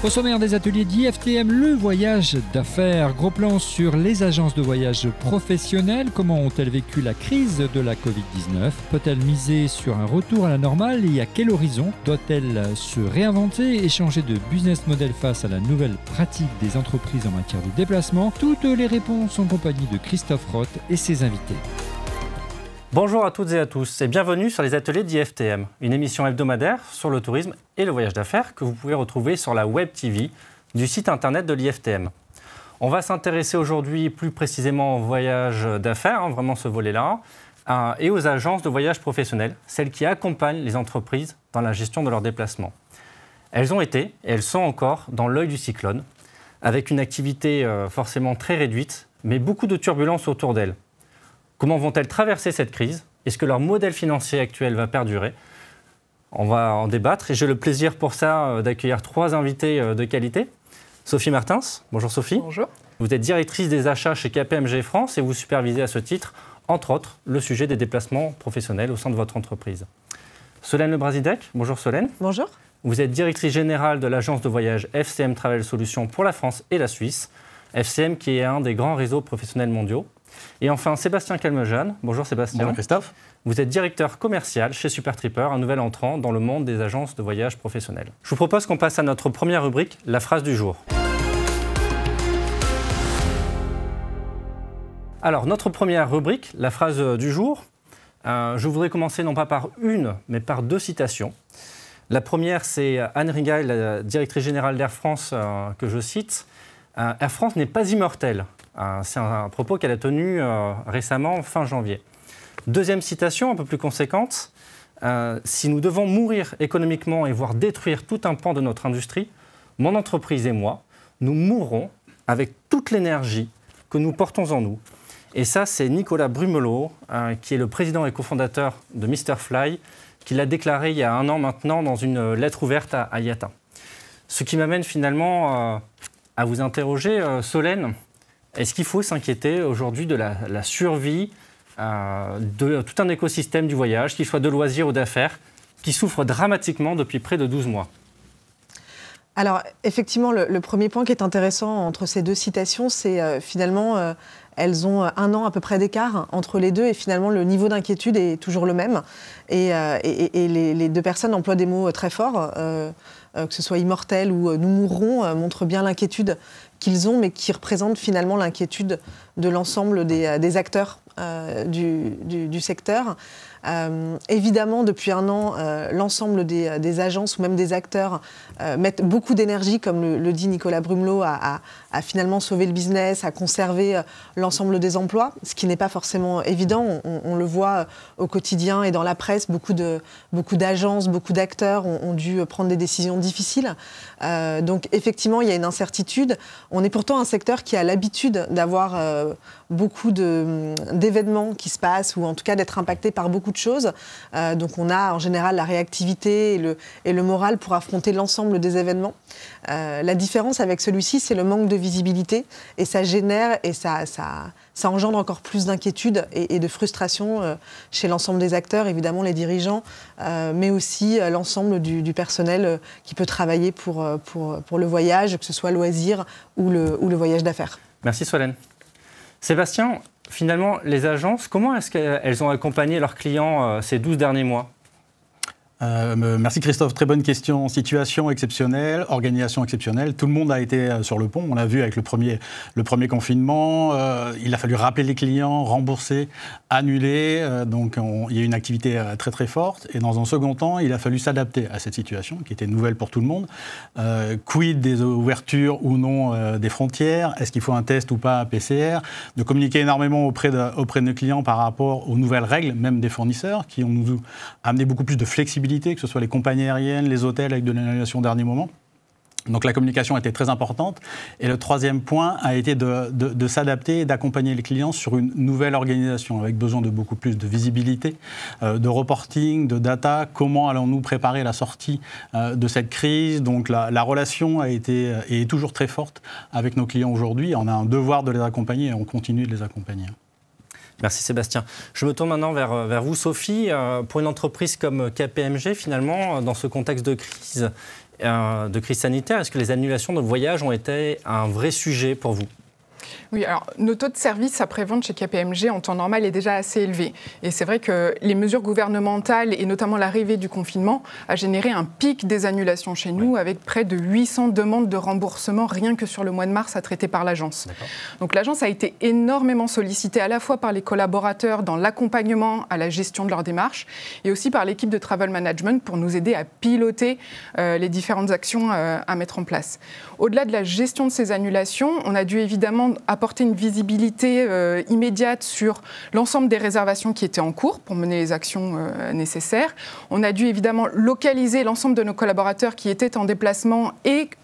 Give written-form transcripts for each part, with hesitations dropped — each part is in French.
Au sommaire des ateliers d'IFTM, le voyage d'affaires. Gros plan sur les agences de voyage professionnelles. Comment ont-elles vécu la crise de la Covid-19 ? Peut-elle miser sur un retour à la normale et à quel horizon ? Doit-elle se réinventer et changer de business model face à la nouvelle pratique des entreprises en matière de déplacement ? Toutes les réponses en compagnie de Christophe Roth et ses invités. Bonjour à toutes et à tous et bienvenue sur les ateliers d'IFTM, une émission hebdomadaire sur le tourisme et le voyage d'affaires que vous pouvez retrouver sur la Web TV du site internet de l'IFTM. On va s'intéresser aujourd'hui plus précisément au voyage d'affaires, vraiment ce volet-là, et aux agences de voyage professionnels, celles qui accompagnent les entreprises dans la gestion de leurs déplacements. Elles ont été et elles sont encore dans l'œil du cyclone, avec une activité forcément très réduite, mais beaucoup de turbulences autour d'elles. Comment vont-elles traverser cette crise ? Est-ce que leur modèle financier actuel va perdurer ? On va en débattre et j'ai le plaisir pour ça d'accueillir trois invités de qualité. Sophie Martins, bonjour Sophie. Bonjour. Vous êtes directrice des achats chez KPMG France et vous supervisez à ce titre, entre autres, le sujet des déplacements professionnels au sein de votre entreprise. Solène Lebrazidec, bonjour Solène. Bonjour. Vous êtes directrice générale de l'agence de voyage FCM Travel Solutions pour la France et la Suisse. FCM qui est un des grands réseaux professionnels mondiaux. Et enfin, Sébastien Calmejane. Bonjour Sébastien. Bonjour Christophe. Vous êtes directeur commercial chez Super Tripper, un nouvel entrant dans le monde des agences de voyage professionnelles. Je vous propose qu'on passe à notre première rubrique, la phrase du jour. Alors, notre première rubrique, la phrase du jour, je voudrais commencer non pas par une, mais par deux citations. La première, c'est Anne Rigail, la directrice générale d'Air France, que je cite. Air France n'est pas immortel. C'est un propos qu'elle a tenu récemment, fin janvier. Deuxième citation, un peu plus conséquente. Si nous devons mourir économiquement et voire détruire tout un pan de notre industrie, mon entreprise et moi, nous mourrons avec toute l'énergie que nous portons en nous. Et ça, c'est Nicolas Brumelot, qui est le président et cofondateur de Mr Fly, qui l'a déclaré il y a un an maintenant dans une lettre ouverte à IATA. Ce qui m'amène finalement à vous interroger, Solène. Est-ce qu'il faut s'inquiéter aujourd'hui de la survie de tout un écosystème du voyage, qu'il soit de loisirs ou d'affaires, qui souffre dramatiquement depuis près de 12 mois ? Alors, effectivement, le premier point qui est intéressant entre ces deux citations, c'est finalement, elles ont un an à peu près d'écart entre les deux, et finalement, le niveau d'inquiétude est toujours le même. Et les deux personnes emploient des mots très forts, que ce soit immortel ou nous mourrons, montrent bien l'inquiétude qu'ils ont, mais qui représentent finalement l'inquiétude de l'ensemble des acteurs du secteur. Évidemment, depuis un an, l'ensemble des agences ou même des acteurs mettent beaucoup d'énergie, comme le dit Nicolas Brumelot, à finalement sauver le business, à conserver l'ensemble des emplois, ce qui n'est pas forcément évident. On le voit au quotidien et dans la presse, beaucoup d'agences, beaucoup d'acteurs ont dû prendre des décisions difficiles. Donc effectivement, il y a une incertitude. On est pourtant un secteur qui a l'habitude d'avoir beaucoup d'événements qui se passent, ou en tout cas d'être impacté par beaucoup de choses. Donc on a en général la réactivité et le moral pour affronter l'ensemble des événements. La différence avec celui-ci, c'est le manque de visibilité, et ça génère et ça engendre encore plus d'inquiétude et de frustration chez l'ensemble des acteurs, évidemment les dirigeants, mais aussi l'ensemble du personnel qui peut travailler pour le voyage, que ce soit loisir ou le voyage d'affaires. Merci Solène. Sébastien, finalement, les agences, comment est-ce qu'elles ont accompagné leurs clients ces 12 derniers mois ? Merci Christophe, très bonne question. Situation exceptionnelle, organisation exceptionnelle. Tout le monde a été sur le pont. On l'a vu avec le premier confinement. Il a fallu rappeler les clients, rembourser, annuler. Donc il y a eu une activité très très forte. Et dans un second temps, il a fallu s'adapter à cette situation qui était nouvelle pour tout le monde. Quid des ouvertures ou non des frontières ? Est-ce qu'il faut un test ou pas PCR ? De communiquer énormément auprès de nos clients par rapport aux nouvelles règles, même des fournisseurs, qui ont nous amené beaucoup plus de flexibilité, que ce soit les compagnies aériennes, les hôtels avec de l'annulation au dernier moment. Donc la communication a été très importante. Et le troisième point a été de s'adapter et d'accompagner les clients sur une nouvelle organisation, avec besoin de beaucoup plus de visibilité, de reporting, de data. Comment allons-nous préparer la sortie de cette crise ? Donc la relation a été et est toujours très forte avec nos clients aujourd'hui. On a un devoir de les accompagner et on continue de les accompagner. Merci Sébastien. Je me tourne maintenant vers vous, Sophie. Pour une entreprise comme KPMG, finalement, dans ce contexte de crise, de crise sanitaire, est-ce que les annulations de voyages ont été un vrai sujet pour vous ? Oui, alors nos taux de service après-vente chez KPMG en temps normal est déjà assez élevé. Et c'est vrai que les mesures gouvernementales et notamment l'arrivée du confinement a généré un pic des annulations chez nous avec près de 800 demandes de remboursement rien que sur le mois de mars à traiter par l'agence. Donc l'agence a été énormément sollicitée à la fois par les collaborateurs dans l'accompagnement à la gestion de leurs démarches et aussi par l'équipe de Travel Management pour nous aider à piloter les différentes actions à mettre en place. Au-delà de la gestion de ces annulations, on a dû évidemment apporter une visibilité immédiate sur l'ensemble des réservations qui étaient en cours pour mener les actions nécessaires. On a dû évidemment localiser l'ensemble de nos collaborateurs qui étaient en déplacement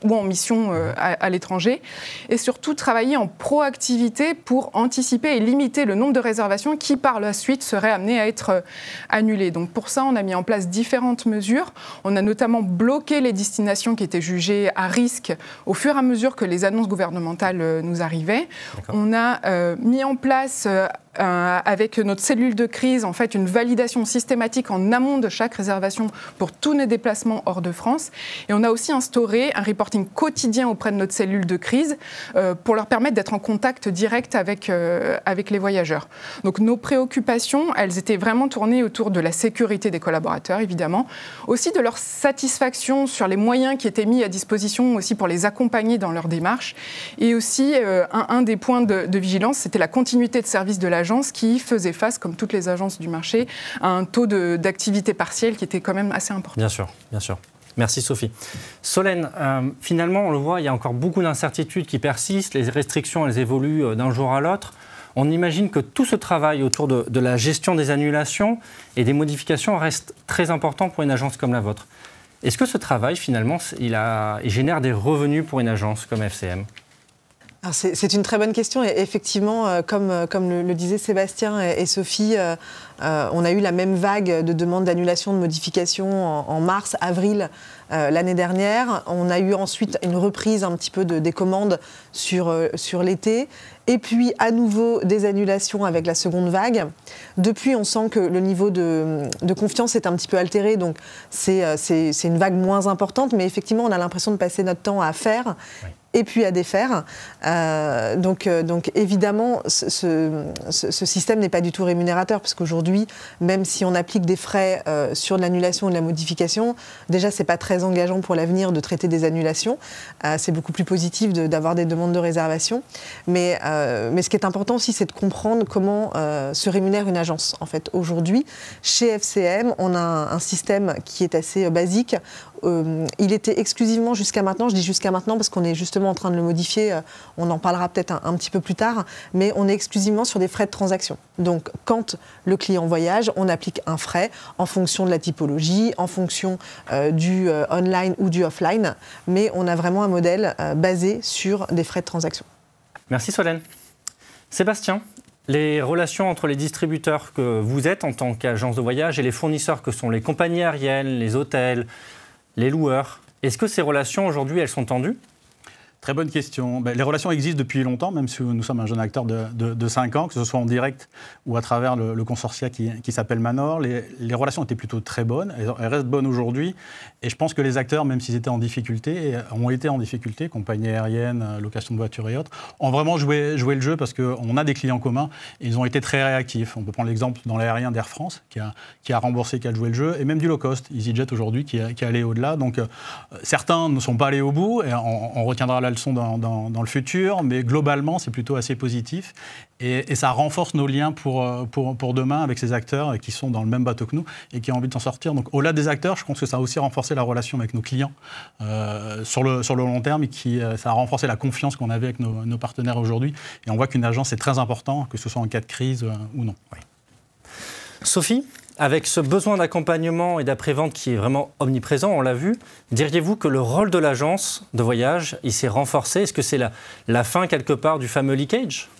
ou en mission à l'étranger et surtout travailler en proactivité pour anticiper et limiter le nombre de réservations qui par la suite seraient amenées à être annulées. Donc pour ça, on a mis en place différentes mesures. On a notamment bloqué les destinations qui étaient jugées à risque au fur et à mesure que les annonces gouvernementales nous arrivaient. On a mis en place avec notre cellule de crise, en fait, une validation systématique en amont de chaque réservation pour tous nos déplacements hors de France. Et on a aussi instauré un reporting quotidien auprès de notre cellule de crise pour leur permettre d'être en contact direct avec les voyageurs. Donc nos préoccupations, elles étaient vraiment tournées autour de la sécurité des collaborateurs, évidemment, aussi de leur satisfaction sur les moyens qui étaient mis à disposition aussi pour les accompagner dans leur démarche. Et aussi, un des points de vigilance, c'était la continuité de service de l'agence qui faisait face, comme toutes les agences du marché, à un taux d'activité partielle qui était quand même assez important. Bien sûr, bien sûr. Merci Sophie. Solène, finalement, on le voit, il y a encore beaucoup d'incertitudes qui persistent, les restrictions, elles évoluent d'un jour à l'autre. On imagine que tout ce travail autour de la gestion des annulations et des modifications reste très important pour une agence comme la vôtre. Est-ce que ce travail, finalement, il génère des revenus pour une agence comme FCM ? C'est une très bonne question et effectivement, comme le disaient Sébastien et Sophie, on a eu la même vague de demandes d'annulation, de modification en mars, avril l'année dernière. On a eu ensuite une reprise un petit peu des commandes sur l'été et puis à nouveau des annulations avec la seconde vague. Depuis, on sent que le niveau de confiance est un petit peu altéré, donc c'est une vague moins importante, mais effectivement, on a l'impression de passer notre temps à faire. Oui. Et puis à défaire. Donc évidemment, ce système n'est pas du tout rémunérateur, parce qu'aujourd'hui, même si on applique des frais sur de l'annulation ou de la modification, déjà, ce n'est pas très engageant pour l'avenir de traiter des annulations. C'est beaucoup plus positif d'avoir des demandes de réservation. Mais ce qui est important aussi, c'est de comprendre comment se rémunère une agence. En fait, aujourd'hui, chez FCM, on a un système qui est assez basique. Il était exclusivement jusqu'à maintenant, je dis jusqu'à maintenant parce qu'on est justement en train de le modifier, on en parlera peut-être un petit peu plus tard, mais on est exclusivement sur des frais de transaction. Donc quand le client voyage, on applique un frais en fonction de la typologie, en fonction du online ou du offline, mais on a vraiment un modèle basé sur des frais de transaction. Merci Solène. Sébastien, les relations entre les distributeurs que vous êtes en tant qu'agence de voyage et les fournisseurs que sont les compagnies aériennes, les hôtels, les loueurs, est-ce que ces relations aujourd'hui, elles sont tendues ? Très bonne question. Les relations existent depuis longtemps, même si nous sommes un jeune acteur de 5 ans, que ce soit en direct ou à travers le consortia qui s'appelle Manor. Les relations étaient plutôt très bonnes, elles restent bonnes aujourd'hui. Et je pense que les acteurs, même s'ils étaient en difficulté, ont été en difficulté, compagnies aériennes, location de voitures et autres, ont vraiment joué le jeu parce qu'on a des clients communs et ils ont été très réactifs. On peut prendre l'exemple dans l'aérien d'Air France qui a remboursé, qui a joué le jeu, et même du low cost, EasyJet aujourd'hui qui est allé au-delà. Donc certains ne sont pas allés au bout et on retiendra la leçon dans le futur, mais globalement, c'est plutôt assez positif. Et ça renforce nos liens pour demain avec ces acteurs qui sont dans le même bateau que nous et qui ont envie de s'en sortir. Donc, au-delà des acteurs, je pense que ça a aussi renforcé la relation avec nos clients sur le long terme et ça a renforcé la confiance qu'on avait avec nos partenaires aujourd'hui. Et on voit qu'une agence, c'est très important, que ce soit en cas de crise ou non. Oui. Sophie, avec ce besoin d'accompagnement et d'après-vente qui est vraiment omniprésent, on l'a vu, diriez-vous que le rôle de l'agence de voyage, il s'est renforcé ? Est-ce que c'est la fin, quelque part, du fameux leakage ?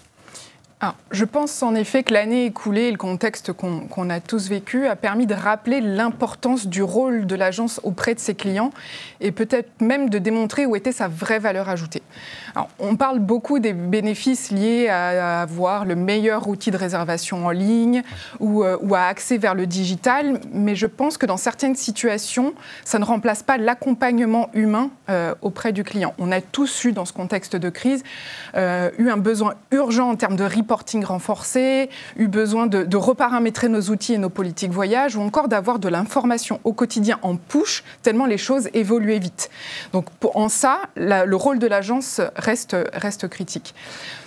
Alors, je pense en effet que l'année écoulée et le contexte qu'on a tous vécu a permis de rappeler l'importance du rôle de l'agence auprès de ses clients et peut-être même de démontrer où était sa vraie valeur ajoutée. Alors, on parle beaucoup des bénéfices liés à avoir le meilleur outil de réservation en ligne ou à accès vers le digital, mais je pense que dans certaines situations, ça ne remplace pas l'accompagnement humain auprès du client. On a tous eu, dans ce contexte de crise, eu un besoin urgent en termes de reporting renforcé, eu besoin de reparamétrer nos outils et nos politiques voyage, ou encore d'avoir de l'information au quotidien en push, tellement les choses évoluaient vite. Donc en ça, le rôle de l'agence reste critique.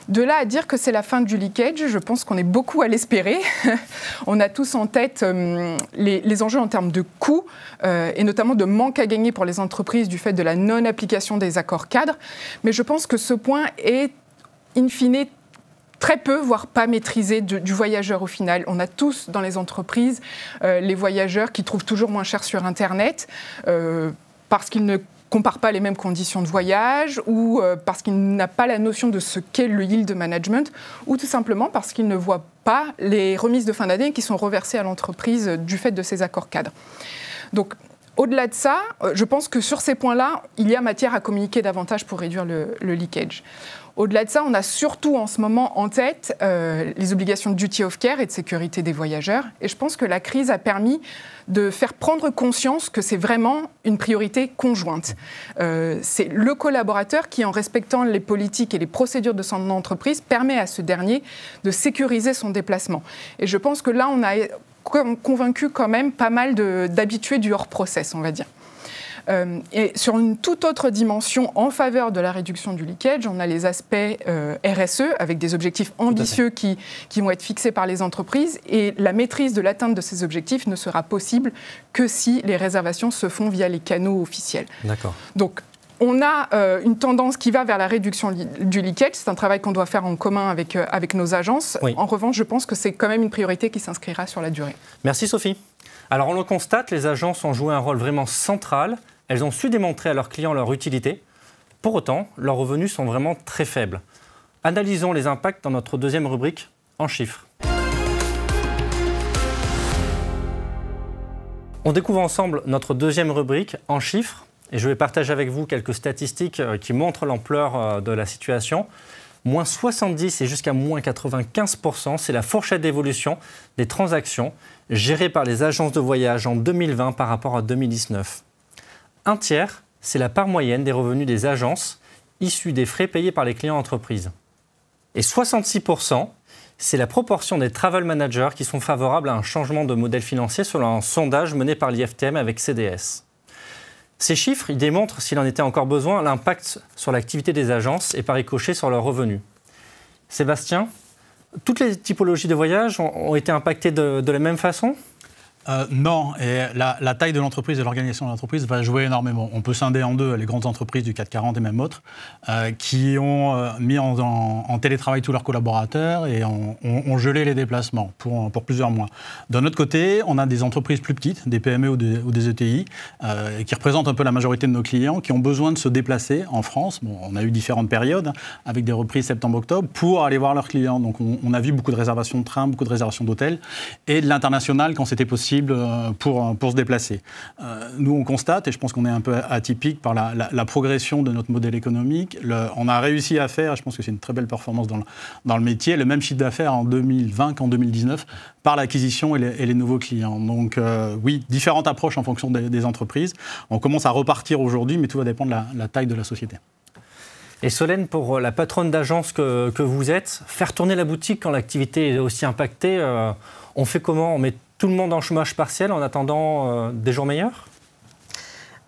De là à dire que c'est la fin du leakage, je pense qu'on est beaucoup à l'espérer. On a tous en tête les enjeux en termes de coûts et notamment de manque à gagner pour les entreprises du fait de la non-application des accords cadres. Mais je pense que ce point est, in fine, très peu, voire pas maîtrisé du voyageur au final. On a tous dans les entreprises les voyageurs qui trouvent toujours moins cher sur Internet parce qu'ils ne compare pas les mêmes conditions de voyage ou parce qu'il n'a pas la notion de ce qu'est le yield management ou tout simplement parce qu'il ne voit pas les remises de fin d'année qui sont reversées à l'entreprise du fait de ces accords cadres. Donc, au-delà de ça, je pense que sur ces points-là, il y a matière à communiquer davantage pour réduire le leakage. Au-delà de ça, on a surtout en ce moment en tête les obligations de duty of care et de sécurité des voyageurs. Et je pense que la crise a permis de faire prendre conscience que c'est vraiment une priorité conjointe. C'est le collaborateur qui, en respectant les politiques et les procédures de son entreprise, permet à ce dernier de sécuriser son déplacement. Et je pense que là, on a convaincu quand même pas mal d'habitués du hors-process, on va dire. Et sur une toute autre dimension en faveur de la réduction du leakage, on a les aspects RSE avec des objectifs ambitieux qui vont être fixés par les entreprises et la maîtrise de l'atteinte de ces objectifs ne sera possible que si les réservations se font via les canaux officiels. D'accord. Donc, on a une tendance qui va vers la réduction du leakage. C'est un travail qu'on doit faire en commun avec nos agences. Oui. En revanche, je pense que c'est quand même une priorité qui s'inscrira sur la durée. Merci Sophie. Alors on le constate, les agences ont joué un rôle vraiment central. Elles ont su démontrer à leurs clients leur utilité. Pour autant, leurs revenus sont vraiment très faibles. Analysons les impacts dans notre deuxième rubrique, en chiffres. On découvre ensemble notre deuxième rubrique, en chiffres. Et je vais partager avec vous quelques statistiques qui montrent l'ampleur de la situation. Moins 70 et jusqu'à moins 95%, c'est la fourchette d'évolution des transactions gérées par les agences de voyage en 2020 par rapport à 2019. Un tiers, c'est la part moyenne des revenus des agences issus des frais payés par les clients entreprises. Et 66%, c'est la proportion des travel managers qui sont favorables à un changement de modèle financier selon un sondage mené par l'IFTM avec CDS. Ces chiffres, ils démontrent, s'il en était encore besoin, l'impact sur l'activité des agences et par ricochet sur leurs revenus. Sébastien, toutes les typologies de voyages ont été impactées de la même façon ? Non, et la taille de l'entreprise et l'organisation de l'entreprise va jouer énormément. On peut scinder en deux les grandes entreprises du CAC 40 et même autres qui ont mis en télétravail tous leurs collaborateurs et ont gelé les déplacements pour plusieurs mois. D'un autre côté, on a des entreprises plus petites, des PME ou des ETI, qui représentent un peu la majorité de nos clients, qui ont besoin de se déplacer en France. Bon, on a eu différentes périodes avec des reprises septembre-octobre pour aller voir leurs clients. Donc on a vu beaucoup de réservations de trains, beaucoup de réservations d'hôtels et de l'international quand c'était possible pour se déplacer. Nous, on constate, et je pense qu'on est un peu atypique par la progression de notre modèle économique, on a réussi à faire, je pense que c'est une très belle performance dans le métier, le même chiffre d'affaires en 2020 qu'en 2019 par l'acquisition et les nouveaux clients. Donc oui, différentes approches en fonction des entreprises. On commence à repartir aujourd'hui, mais tout va dépendre de la taille de la société. Et Solène, pour la patronne d'agence que vous êtes, faire tourner la boutique quand l'activité est aussi impactée, on fait comment ? On met tout le monde en chômage partiel en attendant des jours meilleurs ?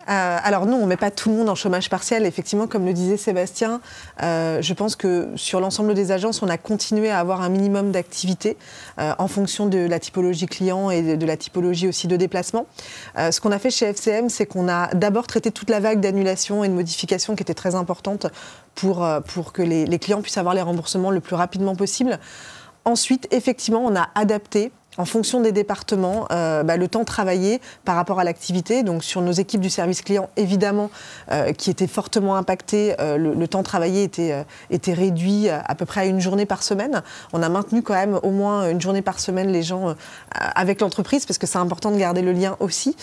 Alors non, on ne met pas tout le monde en chômage partiel. Effectivement, comme le disait Sébastien, je pense que sur l'ensemble des agences, on a continué à avoir un minimum d'activité en fonction de la typologie client et de la typologie aussi de déplacement. Ce qu'on a fait chez FCM, c'est qu'on a d'abord traité toute la vague d'annulations et de modifications qui était très importante pour que les clients puissent avoir les remboursements le plus rapidement possible. Ensuite, effectivement, on a adapté en fonction des départements, le temps travaillé par rapport à l'activité. Donc sur nos équipes du service client, évidemment, qui étaient fortement impactées, le temps travaillé était réduit à peu près à une journée par semaine. On a maintenu quand même au moins une journée par semaine les gens avec l'entreprise, parce que c'est important de garder le lien aussi.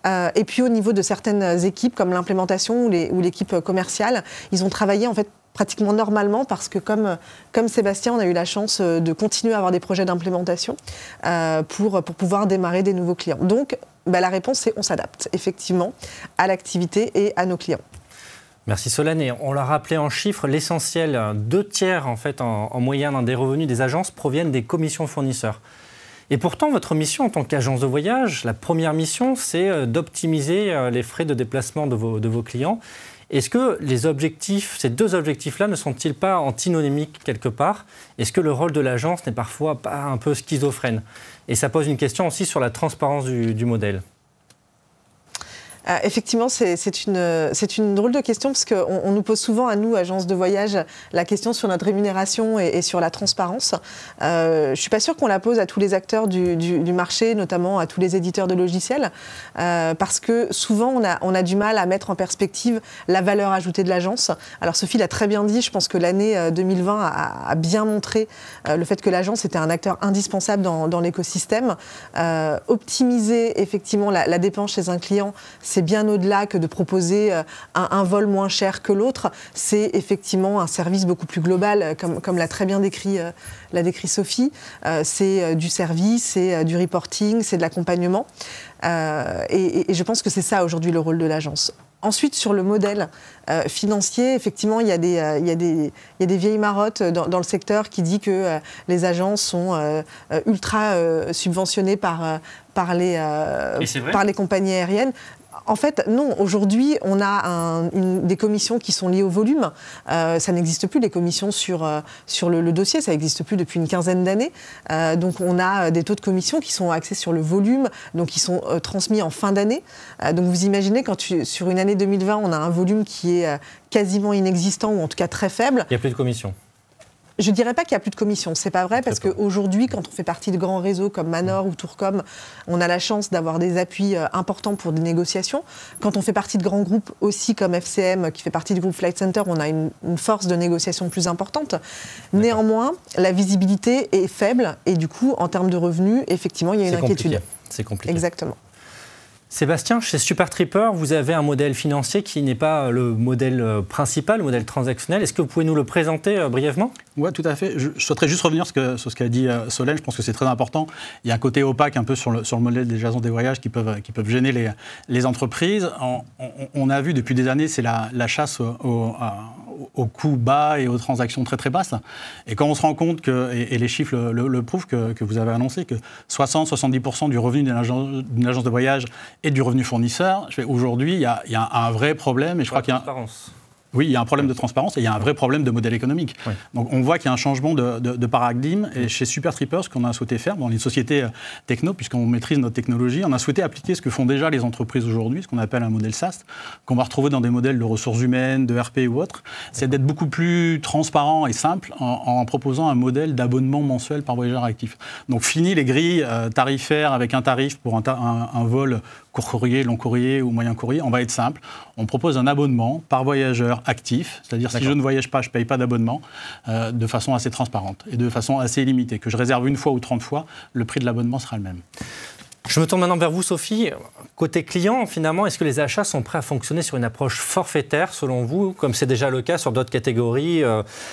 Et puis au niveau de certaines équipes, comme l'implémentation ou l'équipe commerciale, ils ont travaillé en fait pratiquement normalement parce que comme Sébastien, on a eu la chance de continuer à avoir des projets d'implémentation pour pouvoir démarrer des nouveaux clients. Donc la réponse c'est on s'adapte effectivement à l'activité et à nos clients. Merci Solène. Et on l'a rappelé en chiffres, l'essentiel, 2/3 en fait en moyenne des revenus des agences proviennent des commissions fournisseurs. Et pourtant, votre mission en tant qu'agence de voyage, la première mission, c'est d'optimiser les frais de déplacement de vos clients. Est-ce que ces deux objectifs-là ne sont-ils pas antinomiques quelque part? Est-ce que le rôle de l'agence n'est parfois pas un peu schizophrène? Et ça pose une question aussi sur la transparence du modèle. Effectivement, c'est une drôle de question parce qu'on nous pose souvent à nous, agences de voyage, la question sur notre rémunération et sur la transparence. Je ne suis pas sûre qu'on la pose à tous les acteurs du marché, notamment à tous les éditeurs de logiciels, parce que souvent on a du mal à mettre en perspective la valeur ajoutée de l'agence. Alors Sophie l'a très bien dit, je pense que l'année 2020 a bien montré le fait que l'agence était un acteur indispensable dans l'écosystème. Optimiser effectivement la dépense chez un client, c'est bien au-delà que de proposer un vol moins cher que l'autre. C'est effectivement un service beaucoup plus global, comme l'a très bien décrit Sophie. C'est du service, c'est du reporting, c'est de l'accompagnement. Et je pense que c'est ça aujourd'hui le rôle de l'agence. Ensuite, sur le modèle financier, effectivement, il y a des vieilles marottes dans le secteur qui disent que les agences sont ultra subventionnées par les compagnies aériennes. En fait, non. Aujourd'hui, on a des commissions qui sont liées au volume. Ça n'existe plus, les commissions sur le dossier. Ça n'existe plus depuis une quinzaine d'années. Donc, on a des taux de commission qui sont axés sur le volume, donc qui sont transmis en fin d'année. Donc, vous imaginez, sur une année 2020, on a un volume qui est quasiment inexistant, ou en tout cas très faible. Il n'y a plus de commission. Je ne dirais pas qu'il n'y a plus de commission. C'est pas vrai, parce qu'aujourd'hui, quand on fait partie de grands réseaux comme Manor ou Tourcom, on a la chance d'avoir des appuis importants pour des négociations. Quand on fait partie de grands groupes aussi comme FCM, qui fait partie du groupe Flight Centre, on a une force de négociation plus importante. Néanmoins, la visibilité est faible et du coup, en termes de revenus, effectivement, il y a une inquiétude. C'est compliqué. Exactement. Sébastien, chez SuperTripper, vous avez un modèle financier qui n'est pas le modèle principal, le modèle transactionnel. Est-ce que vous pouvez nous le présenter brièvement? Oui, tout à fait. Je souhaiterais juste revenir sur ce qu'a dit Solène. Je pense que c'est très important. Il y a un côté opaque un peu sur le modèle des agences des voyages qui peuvent gêner les entreprises. On a vu depuis des années, c'est la chasse aux coûts bas et aux transactions très très basses. Et quand on se rend compte, et les chiffres le prouvent, que vous avez annoncé, que 60-70% du revenu d'une agence de voyage est du revenu fournisseur, aujourd'hui, il y a un vrai problème. Et je crois qu'il y a Oui, il y a un problème de transparence et il y a un vrai problème de modèle économique. Oui. Donc on voit qu'il y a un changement de paradigme. Et chez SuperTripper, ce qu'on a souhaité faire, dans les sociétés techno, puisqu'on maîtrise notre technologie, on a souhaité appliquer ce que font déjà les entreprises aujourd'hui, ce qu'on appelle un modèle SaaS, qu'on va retrouver dans des modèles de ressources humaines, de RP ou autres. C'est d'être beaucoup plus transparent et simple en proposant un modèle d'abonnement mensuel par voyageur actif. Donc fini les grilles tarifaires avec un tarif pour un vol court courrier, long courrier ou moyen courrier. On va être simple. On propose un abonnement par voyageur actif, c'est-à-dire si je ne voyage pas, je ne paye pas d'abonnement, de façon assez transparente et de façon assez limitée. Que je réserve une fois ou 30 fois, le prix de l'abonnement sera le même. Je me tourne maintenant vers vous, Sophie. Côté client, finalement, est-ce que les achats sont prêts à fonctionner sur une approche forfaitaire, selon vous, comme c'est déjà le cas sur d'autres catégories,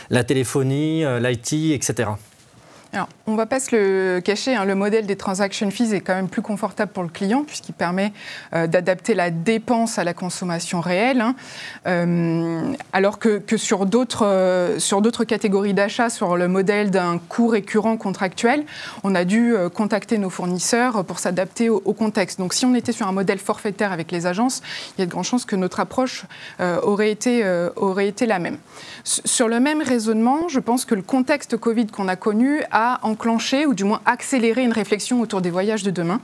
la téléphonie, l'IT, etc. Alors, on ne va pas se le cacher, le modèle des transaction fees est quand même plus confortable pour le client puisqu'il permet d'adapter la dépense à la consommation réelle, alors que sur d'autres catégories d'achats, sur le modèle d'un coût récurrent contractuel, on a dû contacter nos fournisseurs pour s'adapter au contexte. Donc si on était sur un modèle forfaitaire avec les agences, il y a de grandes chances que notre approche aurait été la même. Sur le même raisonnement, je pense que le contexte Covid qu'on a connu a enclenché ou du moins accéléré une réflexion autour des voyages de demain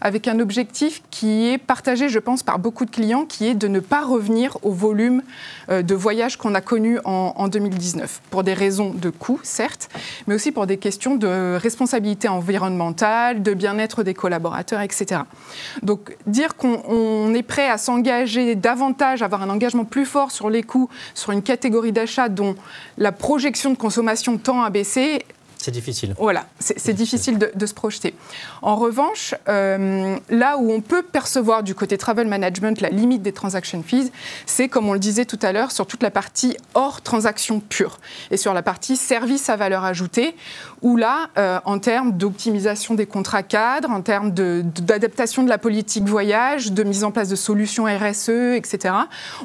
avec un objectif qui est partagé, je pense, par beaucoup de clients, qui est de ne pas revenir au volume de voyages qu'on a connu en 2019 pour des raisons de coût, certes, mais aussi pour des questions de responsabilité environnementale, de bien-être des collaborateurs, etc. Donc dire qu'on est prêt à s'engager davantage, avoir un engagement plus fort sur les coûts, sur une catégorie d'achat dont la projection de consommation tend à baisser, C'est difficile. Voilà, c'est difficile de se projeter. En revanche, là où on peut percevoir du côté travel management la limite des transaction fees, c'est, comme on le disait tout à l'heure, sur toute la partie hors transaction pure et sur la partie service à valeur ajoutée, où là, en termes d'optimisation des contrats cadres, en termes d'adaptation de la politique voyage, de mise en place de solutions RSE, etc.,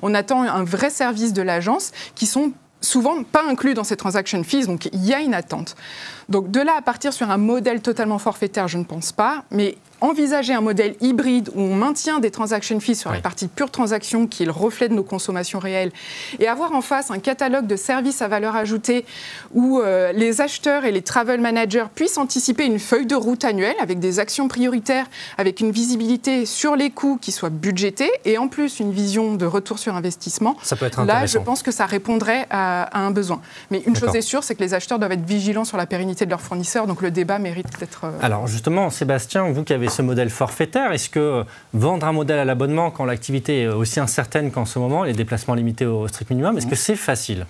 on attend un vrai service de l'agence qui sont souvent pas inclus dans ces transaction fees, donc il y a une attente. Donc de là à partir sur un modèle totalement forfaitaire, je ne pense pas, mais envisager un modèle hybride où on maintient des transaction fees sur la partie pure transaction qui est le reflet de nos consommations réelles et avoir en face un catalogue de services à valeur ajoutée où les acheteurs et les travel managers puissent anticiper une feuille de route annuelle avec des actions prioritaires, avec une visibilité sur les coûts qui soit budgétée et en plus une vision de retour sur investissement. Ça peut être intéressant. Là, je pense que ça répondrait à un besoin. Mais une chose est sûre, c'est que les acheteurs doivent être vigilants sur la pérennité de leurs fournisseurs, donc le débat mérite d'être... Alors justement, Sébastien, vous qui avez ce modèle forfaitaire, est-ce que vendre un modèle à l'abonnement quand l'activité est aussi incertaine qu'en ce moment, les déplacements limités au strict minimum, est-ce que c'est facile ?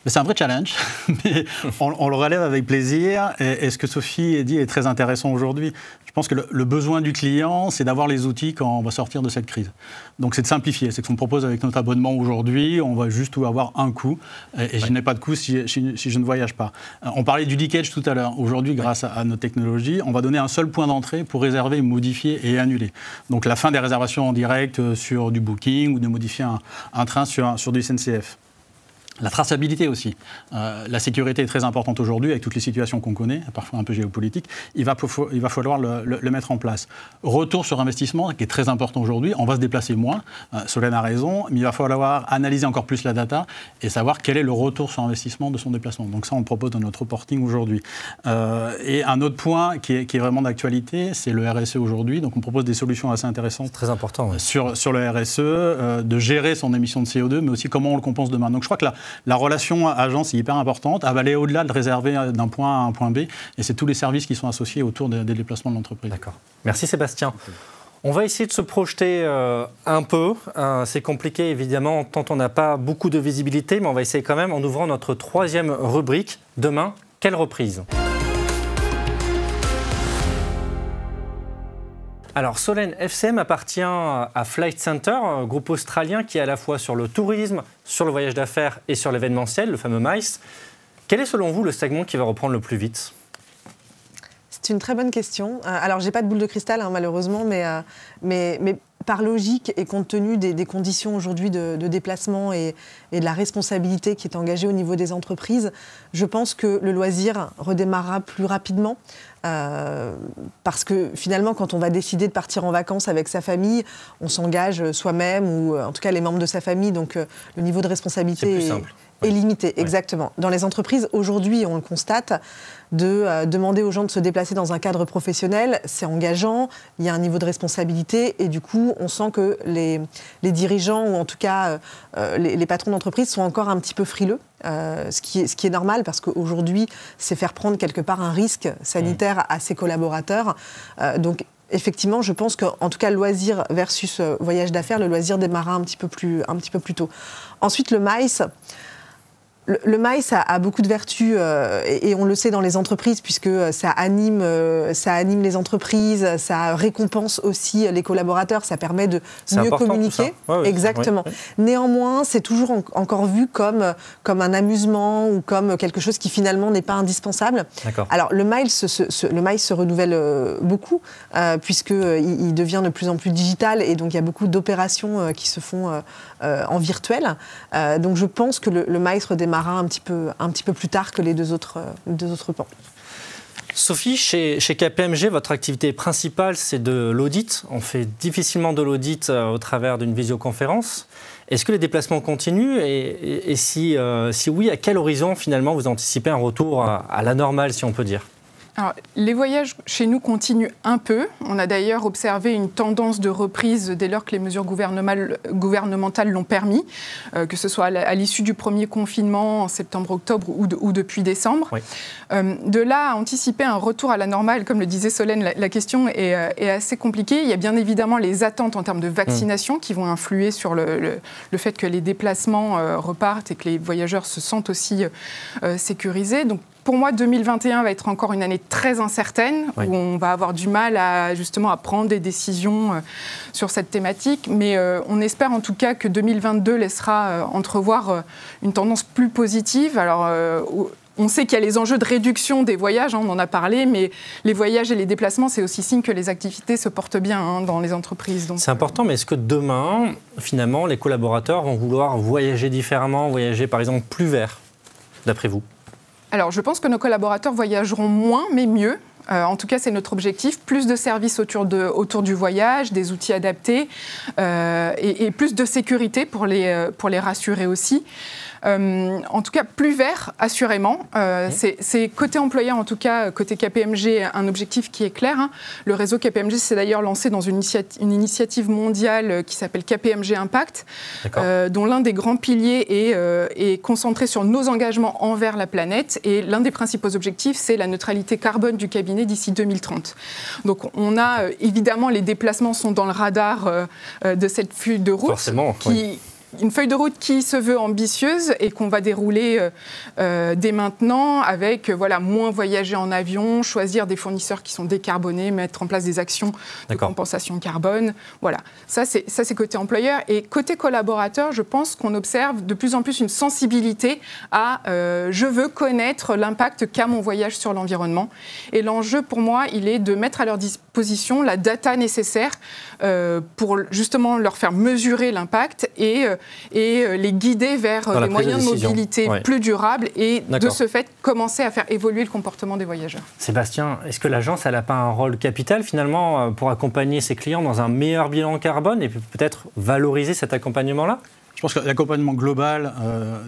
C'est un vrai challenge, mais on le relève avec plaisir. Et ce que Sophie dit est très intéressant aujourd'hui. Je pense que le besoin du client, c'est d'avoir les outils quand on va sortir de cette crise. Donc c'est de simplifier. C'est ce qu'on propose avec notre abonnement aujourd'hui. On va juste avoir un coût. Et je n'ai pas de coût si je ne voyage pas. On parlait du leakage tout à l'heure. Aujourd'hui, grâce à nos technologies, on va donner un seul point d'entrée pour réserver, modifier et annuler. Donc la fin des réservations en direct sur du Booking ou de modifier un train sur du SNCF. La traçabilité aussi. La sécurité est très importante aujourd'hui avec toutes les situations qu'on connaît, parfois un peu géopolitiques. Il va falloir le mettre en place. Retour sur investissement, qui est très important aujourd'hui. On va se déplacer moins. Solène a raison, mais il va falloir analyser encore plus la data et savoir quel est le retour sur investissement de son déplacement. Donc ça, on le propose dans notre reporting aujourd'hui. Et un autre point qui est vraiment d'actualité, c'est le RSE aujourd'hui. Donc on propose des solutions assez intéressantes. Très important. Oui. Sur le RSE, de gérer son émission de CO2, mais aussi comment on le compense demain. Donc je crois que la relation agence est hyper importante. Elle va aller au-delà de réserver d'un point A à un point B. Et c'est tous les services qui sont associés autour des déplacements de l'entreprise. D'accord. Merci Sébastien. On va essayer de se projeter un peu. C'est compliqué évidemment tant on n'a pas beaucoup de visibilité, mais on va essayer quand même en ouvrant notre troisième rubrique. Demain, quelle reprise ? Alors Solène, FCM appartient à Flight Centre, un groupe australien qui est à la fois sur le tourisme, sur le voyage d'affaires et sur l'événementiel, le fameux MICE. Quel est selon vous le segment qui va reprendre le plus vite ? C'est une très bonne question. Alors, je n'ai pas de boule de cristal, malheureusement, mais par logique et compte tenu des conditions aujourd'hui de déplacement et de la responsabilité qui est engagée au niveau des entreprises, je pense que le loisir redémarrera plus rapidement. Parce que finalement, quand on va décider de partir en vacances avec sa famille, on s'engage soi-même ou en tout cas les membres de sa famille. Donc, le niveau de responsabilité est limité. Exactement. Dans les entreprises, aujourd'hui, on le constate, de demander aux gens de se déplacer dans un cadre professionnel, c'est engageant, il y a un niveau de responsabilité et du coup, on sent que les dirigeants ou en tout cas les patrons d'entreprise sont encore un petit peu frileux, ce qui est normal parce qu'aujourd'hui, c'est faire prendre quelque part un risque sanitaire à ses collaborateurs. Donc, effectivement, je pense qu'en tout cas, loisir versus voyage d'affaires, le loisir démarrera un petit peu plus tôt. Ensuite, le MICE. Le MICE a beaucoup de vertus et on le sait dans les entreprises puisque ça anime les entreprises, ça récompense aussi les collaborateurs, ça permet de mieux communiquer. Ouais, exactement. Ouais. Néanmoins, c'est toujours encore vu comme un amusement ou comme quelque chose qui finalement n'est pas indispensable. D'accord. Alors le MICE se renouvelle beaucoup puisqu'il devient de plus en plus digital et donc il y a beaucoup d'opérations qui se font en virtuel. Donc je pense que le MICE redémarrera un petit peu plus tard que les deux autres pans. Sophie, chez KPMG, votre activité principale, c'est de l'audit. On fait difficilement de l'audit au travers d'une visioconférence. Est-ce que les déplacements continuent et si oui, à quel horizon finalement vous anticipez un retour à la normale, si on peut dire ? Alors, les voyages chez nous continuent un peu. On a d'ailleurs observé une tendance de reprise dès lors que les mesures gouvernementales l'ont permis, que ce soit à l'issue du premier confinement en septembre-octobre ou depuis décembre. Oui. De là à anticiper un retour à la normale, comme le disait Solène, la question est assez compliquée. Il y a bien évidemment les attentes en termes de vaccination qui vont influer sur le fait que les déplacements repartent et que les voyageurs se sentent aussi sécurisés. Donc, pour moi, 2021 va être encore une année très incertaine, où on va avoir du mal à prendre des décisions sur cette thématique. Mais on espère en tout cas que 2022 laissera entrevoir une tendance plus positive. Alors, on sait qu'il y a les enjeux de réduction des voyages, on en a parlé, mais les voyages et les déplacements, c'est aussi signe que les activités se portent bien dans les entreprises. Donc, c'est important, mais est-ce que demain, finalement, les collaborateurs vont vouloir voyager différemment, voyager par exemple plus vert, d'après vous ? Alors, je pense que nos collaborateurs voyageront moins, mais mieux. En tout cas, c'est notre objectif. Plus de services autour du voyage, des outils adaptés et plus de sécurité pour les rassurer aussi. En tout cas, plus vert, assurément. C'est côté employeur, en tout cas, côté KPMG, un objectif qui est clair. Le réseau KPMG s'est d'ailleurs lancé dans une initiative mondiale qui s'appelle KPMG Impact, dont l'un des grands piliers est concentré sur nos engagements envers la planète. Et l'un des principaux objectifs, c'est la neutralité carbone du cabinet d'ici 2030. Donc, on a, évidemment, les déplacements sont dans le radar de cette feuille de route. Forcément, Une feuille de route qui se veut ambitieuse et qu'on va dérouler dès maintenant avec moins voyager en avion, choisir des fournisseurs qui sont décarbonés, mettre en place des actions de compensation carbone. Voilà, ça c'est côté employeur. Et côté collaborateur, je pense qu'on observe de plus en plus une sensibilité à je veux connaître l'impact qu'a mon voyage sur l'environnement. Et l'enjeu pour moi, il est de mettre à leur disposition la data nécessaire pour justement leur faire mesurer l'impact et les guider vers des moyens de mobilité plus durables et de ce fait commencer à faire évoluer le comportement des voyageurs. Sébastien, est-ce que l'agence n'a pas un rôle capital finalement pour accompagner ses clients dans un meilleur bilan carbone et peut-être valoriser cet accompagnement-là ? Je pense que l'accompagnement global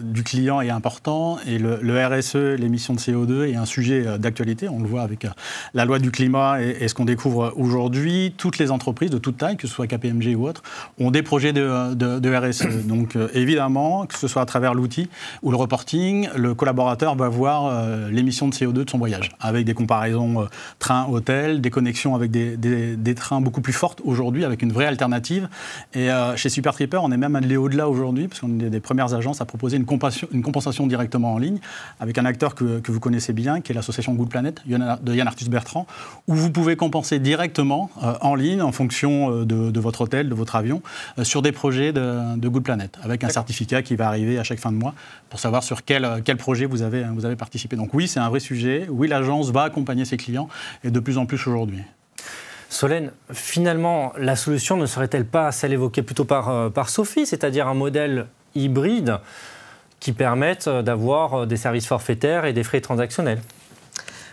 du client est important et le RSE, l'émission de CO2, est un sujet d'actualité. On le voit avec la loi du climat et ce qu'on découvre aujourd'hui. Toutes les entreprises de toute taille, que ce soit KPMG ou autres, ont des projets de RSE. Donc évidemment, que ce soit à travers l'outil ou le reporting, le collaborateur va voir l'émission de CO2 de son voyage, avec des comparaisons train-hôtel, des connexions avec des trains beaucoup plus fortes aujourd'hui, avec une vraie alternative. Et chez Supertripper, on est même allé au-delà aujourd'hui, parce qu'on est des premières agences à proposer une compensation directement en ligne, avec un acteur que vous connaissez bien, qui est l'association Good Planet, de Yann Arthus Bertrand, où vous pouvez compenser directement en ligne, en fonction de votre hôtel, de votre avion, sur des projets de Good Planet, avec un certificat qui va arriver à chaque fin de mois, pour savoir sur quel projet vous avez participé. Donc oui, c'est un vrai sujet. Oui, l'agence va accompagner ses clients, et de plus en plus aujourd'hui. Solène, finalement, la solution ne serait-elle pas celle évoquée plutôt par Sophie, c'est-à-dire un modèle hybride qui permette d'avoir des services forfaitaires et des frais transactionnels ?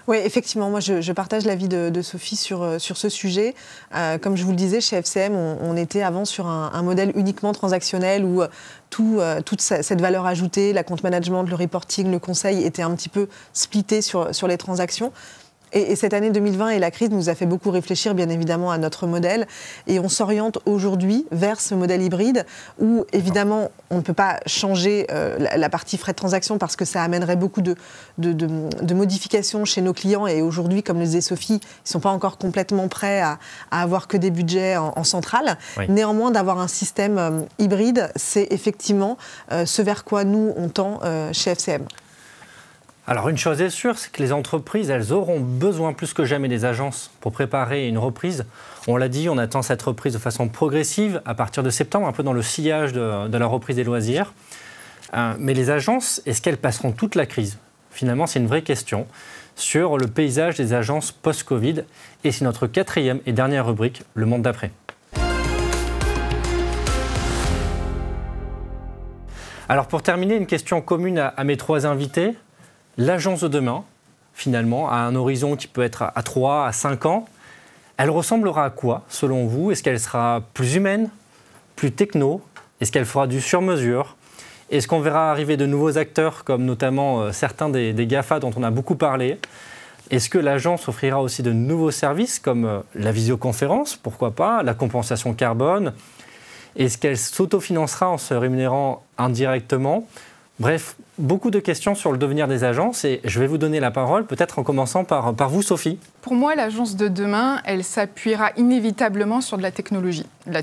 Oui, effectivement, moi je partage l'avis de Sophie sur ce sujet. Comme je vous le disais, chez FCM, on était avant sur un modèle uniquement transactionnel où toute cette valeur ajoutée, la compte management, le reporting, le conseil était un petit peu splitté sur les transactions. Et cette année 2020 et la crise nous a fait beaucoup réfléchir, bien évidemment, à notre modèle. Et on s'oriente aujourd'hui vers ce modèle hybride où, évidemment, on ne peut pas changer la partie frais de transaction parce que ça amènerait beaucoup de modifications chez nos clients. Et aujourd'hui, comme le disait Sophie, ils ne sont pas encore complètement prêts à avoir que des budgets en centrale. Oui. Néanmoins, d'avoir un système hybride, c'est effectivement ce vers quoi nous, on tend chez FCM. Alors une chose est sûre, c'est que les entreprises, elles auront besoin plus que jamais des agences pour préparer une reprise. On l'a dit, on attend cette reprise de façon progressive à partir de septembre, un peu dans le sillage de la reprise des loisirs. Mais les agences, est-ce qu'elles passeront toute la crise ? Finalement, c'est une vraie question sur le paysage des agences post-Covid. Et c'est notre 4e et dernière rubrique, le monde d'après. Alors pour terminer, une question commune à mes 3 invités. L'agence de demain, finalement, a un horizon qui peut être à 3, à 5 ans. Elle ressemblera à quoi, selon vous ? Est-ce qu'elle sera plus humaine, plus techno ? Est-ce qu'elle fera du sur-mesure ? Est-ce qu'on verra arriver de nouveaux acteurs, comme notamment certains des GAFA dont on a beaucoup parlé ? Est-ce que l'agence offrira aussi de nouveaux services, comme la visioconférence, pourquoi pas, la compensation carbone ? Est-ce qu'elle s'autofinancera en se rémunérant indirectement ? Bref, beaucoup de questions sur le devenir des agences et je vais vous donner la parole, peut-être en commençant par vous, Sophie. Pour moi, l'agence de demain, elle s'appuiera inévitablement sur de la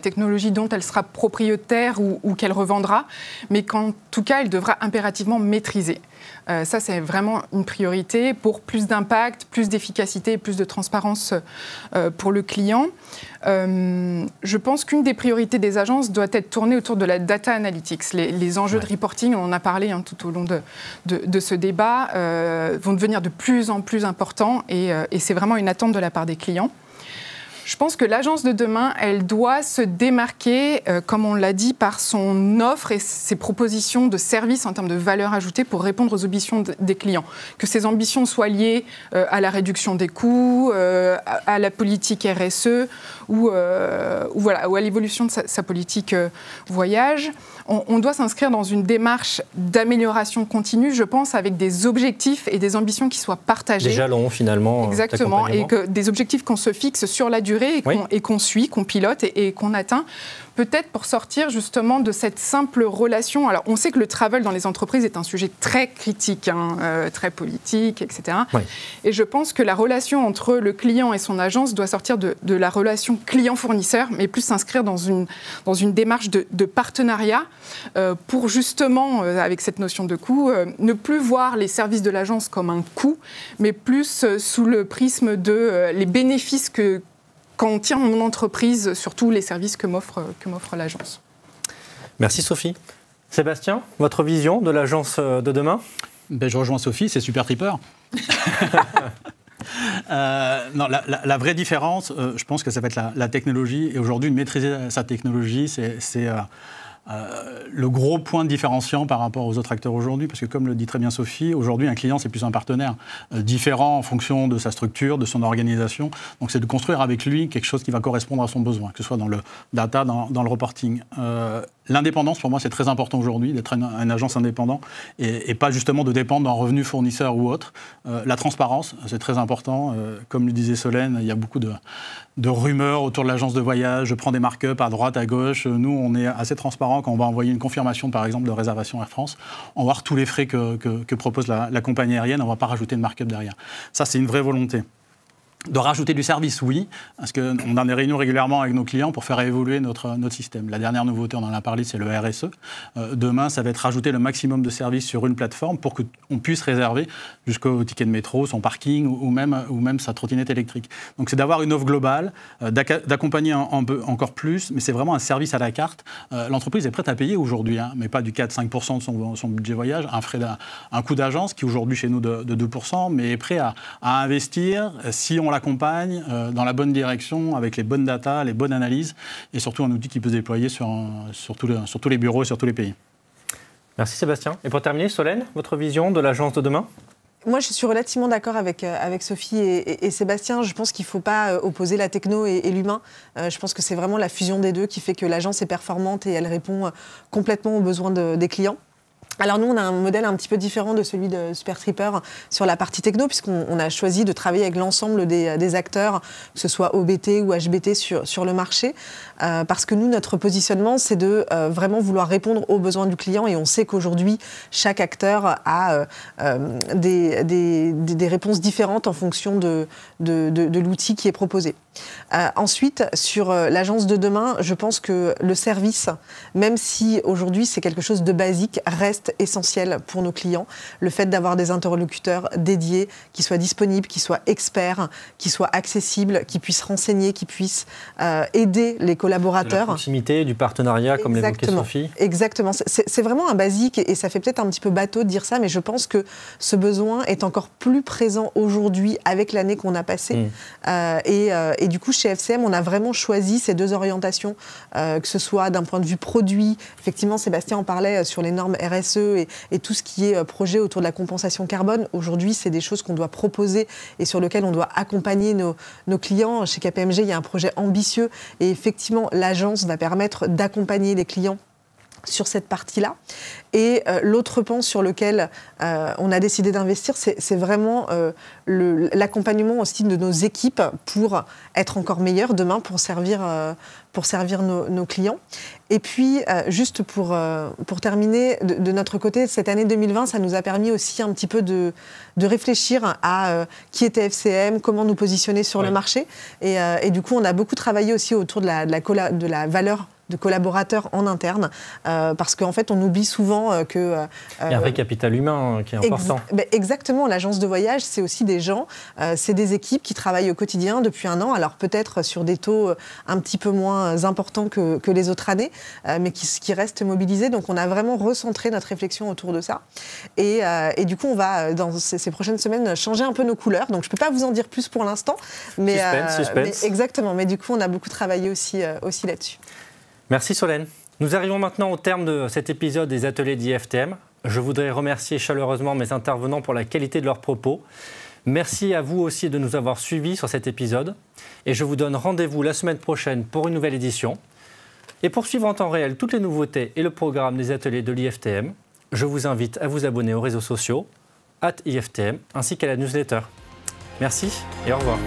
technologie dont elle sera propriétaire ou qu'elle revendra, mais qu'en tout cas, elle devra impérativement maîtriser. Ça, c'est vraiment une priorité pour plus d'impact, plus d'efficacité et plus de transparence pour le client. Je pense qu'une des priorités des agences doit être tournée autour de la data analytics. Les enjeux de reporting, on en a parlé tout au long de ce débat, vont devenir de plus en plus importants et c'est vraiment une attente de la part des clients. Je pense que l'agence de demain, elle doit se démarquer, comme on l'a dit, par son offre et ses propositions de services en termes de valeur ajoutée pour répondre aux ambitions des clients. Que ces ambitions soient liées à la réduction des coûts, à la politique RSE ou à l'évolution de sa politique voyage. On doit s'inscrire dans une démarche d'amélioration continue, je pense, avec des objectifs et des ambitions qui soient partagés. Des jalons, finalement. Exactement, et que des objectifs qu'on se fixe sur la durée et qu'on suit, qu'on pilote et qu'on atteint. Peut-être pour sortir justement de cette simple relation. Alors, on sait que le travel dans les entreprises est un sujet très critique, très politique, etc. Oui. Et je pense que la relation entre le client et son agence doit sortir de la relation client-fournisseur, mais plus s'inscrire dans une démarche de partenariat pour justement, avec cette notion de coût, ne plus voir les services de l'agence comme un coût, mais plus sous le prisme de les bénéfices qu'en tire mon entreprise sur tous les services que m'offre l'agence. Merci Sophie. Sébastien, votre vision de l'agence de demain ? Je rejoins Sophie, c'est Super Tripper. Non, la vraie différence, je pense que ça va être la technologie. Et aujourd'hui, maîtriser sa technologie, c'est le gros point différenciant par rapport aux autres acteurs aujourd'hui, parce que comme le dit très bien Sophie, aujourd'hui un client c'est plus un partenaire différent en fonction de sa structure, de son organisation, donc c'est de construire avec lui quelque chose qui va correspondre à son besoin, que ce soit dans le data, dans le reporting. L'indépendance pour moi c'est très important aujourd'hui, d'être une agence indépendante et pas justement de dépendre d'un revenu fournisseur ou autre. La transparence c'est très important, comme le disait Solène, il y a beaucoup de rumeurs autour de l'agence de voyage, je prends des markups à droite, à gauche, nous on est assez transparent quand on va envoyer une confirmation par exemple de réservation Air France, on va voir tous les frais que propose la compagnie aérienne, on ne va pas rajouter de markup derrière. Ça c'est une vraie volonté. De rajouter du service, oui, parce qu'on a des réunions régulièrement avec nos clients pour faire évoluer notre système. La dernière nouveauté, on en a parlé, c'est le RSE. Demain, ça va être rajouter le maximum de services sur une plateforme pour qu'on puisse réserver jusqu'au ticket de métro, son parking ou même sa trottinette électrique. Donc c'est d'avoir une offre globale, d'accompagner encore plus, mais c'est vraiment un service à la carte. L'entreprise est prête à payer aujourd'hui, mais pas du 4-5% de son budget voyage, un coût d'agence qui est aujourd'hui chez nous de 2%, mais est prêt à investir si on l'accompagne dans la bonne direction, avec les bonnes datas, les bonnes analyses, et surtout un outil qui peut se déployer sur tous les bureaux et sur tous les pays. Merci Sébastien. Et pour terminer, Solène, votre vision de l'agence de demain ? Moi, je suis relativement d'accord avec Sophie et Sébastien. Je pense qu'il ne faut pas opposer la techno et l'humain. Je pense que c'est vraiment la fusion des deux qui fait que l'agence est performante et elle répond complètement aux besoins des clients. Alors nous, on a un modèle un petit peu différent de celui de Super Tripper sur la partie techno, puisqu'on a choisi de travailler avec l'ensemble des acteurs, que ce soit OBT ou HBT sur le marché, parce que nous, notre positionnement, c'est de vraiment vouloir répondre aux besoins du client, et on sait qu'aujourd'hui, chaque acteur a des réponses différentes en fonction de l'outil qui est proposé. Ensuite, sur l'agence de demain, je pense que le service, même si aujourd'hui c'est quelque chose de basique, reste essentiel pour nos clients. Le fait d'avoir des interlocuteurs dédiés, qui soient disponibles, qui soient experts, qui soient accessibles, qui puissent renseigner, qui puissent aider les collaborateurs. De la proximité, du partenariat, comme l'évoquait Sophie. Exactement. C'est vraiment un basique et ça fait peut-être un petit peu bateau de dire ça, mais je pense que ce besoin est encore plus présent aujourd'hui avec l'année qu'on a passée. Et du coup, chez FCM, on a vraiment choisi ces deux orientations, que ce soit d'un point de vue produit. Effectivement, Sébastien en parlait sur les normes RSE et tout ce qui est projet autour de la compensation carbone. Aujourd'hui, c'est des choses qu'on doit proposer et sur lesquelles on doit accompagner nos clients. Chez KPMG, il y a un projet ambitieux et effectivement, l'agence va permettre d'accompagner les clients sur cette partie-là. Et l'autre pan sur lequel on a décidé d'investir, c'est vraiment l'accompagnement aussi de nos équipes pour être encore meilleurs demain, pour servir nos clients. Et puis, juste pour terminer, de notre côté, cette année 2020, ça nous a permis aussi un petit peu de réfléchir à qui était FCM, comment nous positionner sur le marché. Et du coup, on a beaucoup travaillé aussi autour de la valeur collaborateurs en interne, parce qu'en fait, on oublie souvent que... il y a un vrai capital humain qui est important. Exactement, l'agence de voyage, c'est aussi des gens, c'est des équipes qui travaillent au quotidien depuis un an, alors peut-être sur des taux un petit peu moins importants que les autres années, mais qui restent mobilisés. Donc on a vraiment recentré notre réflexion autour de ça. Et du coup, on va, dans ces prochaines semaines, changer un peu nos couleurs. Donc je ne peux pas vous en dire plus pour l'instant. Mais, suspense. Mais exactement, mais du coup, on a beaucoup travaillé aussi là-dessus. Merci Solène. Nous arrivons maintenant au terme de cet épisode des ateliers d'IFTM. Je voudrais remercier chaleureusement mes intervenants pour la qualité de leurs propos. Merci à vous aussi de nous avoir suivis sur cet épisode. Et je vous donne rendez-vous la semaine prochaine pour une nouvelle édition. Et pour suivre en temps réel toutes les nouveautés et le programme des ateliers de l'IFTM, je vous invite à vous abonner aux réseaux sociaux @IFTM ainsi qu'à la newsletter. Merci et au revoir.